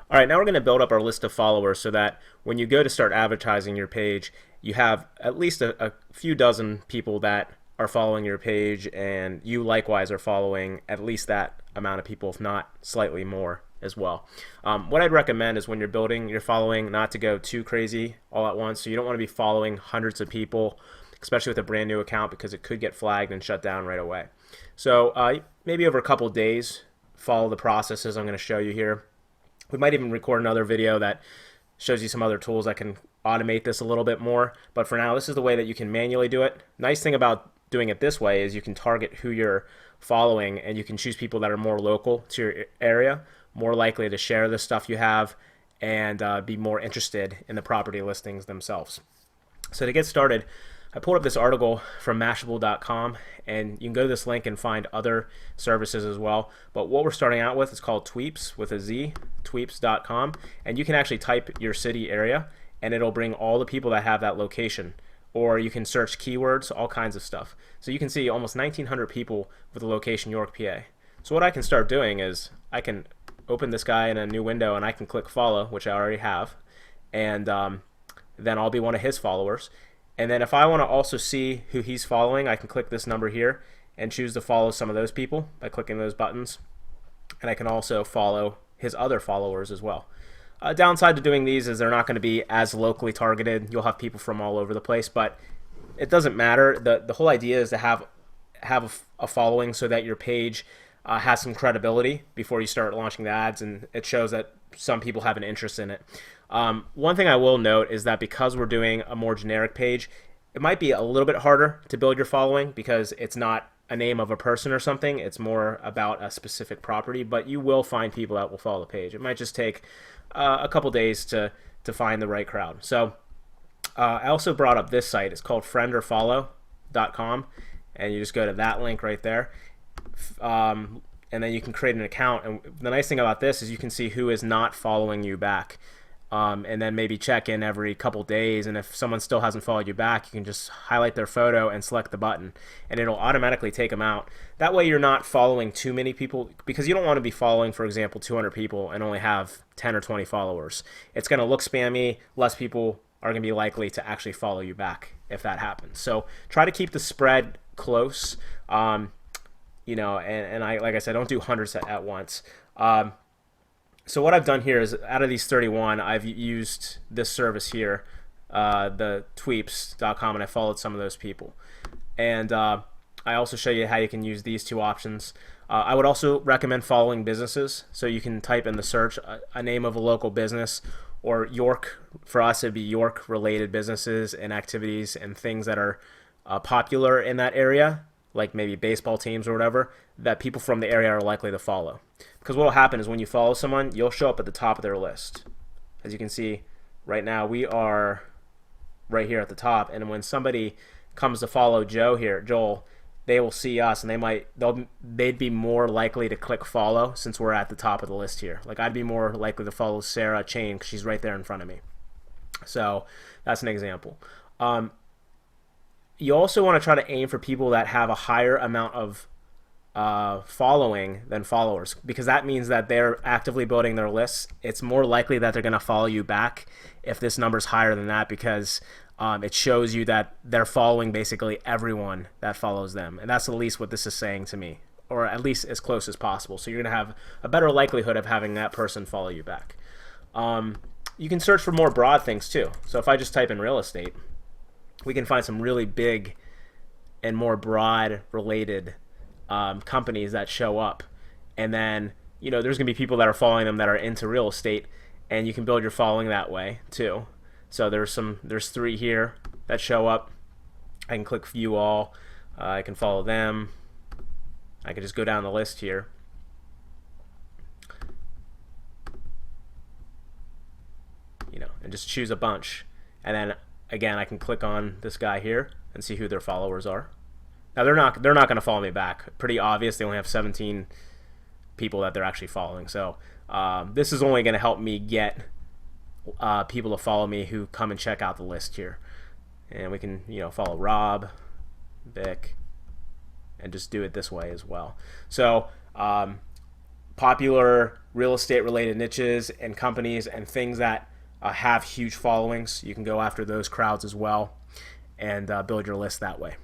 All right, now we're going to build up our list of followers so that when you go to start advertising your page, you have at least a few dozen people that are following your page, and you likewise are following at least that amount of people, if not slightly more as well. What I'd recommend is when you're building your following, not to go too crazy all at once. So you don't want to be following hundreds of people, especially with a brand new account, because it could get flagged and shut down right away. So maybe over a couple days, follow the processes I'm going to show you here. We might even record another video that shows you some other tools that can automate this a little bit more. But for now, this is the way that you can manually do it. Nice thing about doing it this way is you can target who you're following, and you can choose people that are more local to your area, more likely to share the stuff you have, and be more interested in the property listings themselves. So to get started, I pulled up this article from Mashable.com, and you can go to this link and find other services as well. But what we're starting out with is called Tweeps with a Z, tweeps.com, and you can actually type your city area, and it'll bring all the people that have that location. Or you can search keywords, all kinds of stuff. So you can see almost 1,900 people with the location York, PA. So what I can start doing is I can open this guy in a new window, and I can click follow, which I already have, and then I'll be one of his followers. And then if I want to also see who he's following, I can click this number here and choose to follow some of those people by clicking those buttons. And I can also follow his other followers as well. Downside to doing these is they're not going to be as locally targeted. You'll have people from all over the place, but it doesn't matter. The whole idea is to have a following so that your page has some credibility before you start launching the ads, and it shows that some people have an interest in it. One thing I will note is that because we're doing a more generic page, it might be a little bit harder to build your following because it's not a name of a person or something. It's more about a specific property, but you will find people that will follow the page. It might just take a couple days to find the right crowd. So I also brought up this site. It's called friendorfollow.com, and you just go to that link right there. And then you can create an account, and the nice thing about this is you can see who is not following you back, and then maybe check in every couple days, and if someone still hasn't followed you back, you can just highlight their photo and select the button, and it'll automatically take them out. That way you're not following too many people, because you don't want to be following, for example, 200 people and only have 10 or 20 followers. It's going to look spammy. Less people are going to be likely to actually follow you back if that happens. So try to keep the spread close. And I, like I said, don't do hundreds at once. So what I've done here is, out of these 31, I've used this service here, the tweeps.com, and I followed some of those people. And I also show you how you can use these two options. I would also recommend following businesses. So you can type in the search a name of a local business, or York. For us, it'd be York-related businesses and activities and things that are popular in that area, like maybe baseball teams or whatever, that people from the area are likely to follow. Because what will happen is when you follow someone, you'll show up at the top of their list. As you can see right now, we are right here at the top, and when somebody comes to follow Joel, they will see us, and they'd be more likely to click follow since we're at the top of the list here. Like, I'd be more likely to follow Sarah Chain because she's right there in front of me. So that's an example. You also want to try to aim for people that have a higher amount of following than followers, because that means that they're actively building their lists. It's more likely that they're going to follow you back if this number's higher than that, because it shows you that they're following basically everyone that follows them. And that's at least what this is saying to me, or at least as close as possible. So you're going to have a better likelihood of having that person follow you back. You can search for more broad things too. So if I just type in real estate, we can find some really big and more broad related companies that show up. And then, there's going to be people that are following them that are into real estate, and you can build your following that way too. So there's 3 here that show up. I can click view all. I can follow them. I can just go down the list here. And just choose a bunch. And then again, I can click on this guy here and see who their followers are. Now they're not going to follow me back. Pretty obvious. They only have 17 people that they're actually following. So this is only going to help me get people to follow me who come and check out the list here. And we can follow Rob, Vic, and just do it this way as well. So popular real estate related niches and companies and things that have huge followings. You can go after those crowds as well and build your list that way.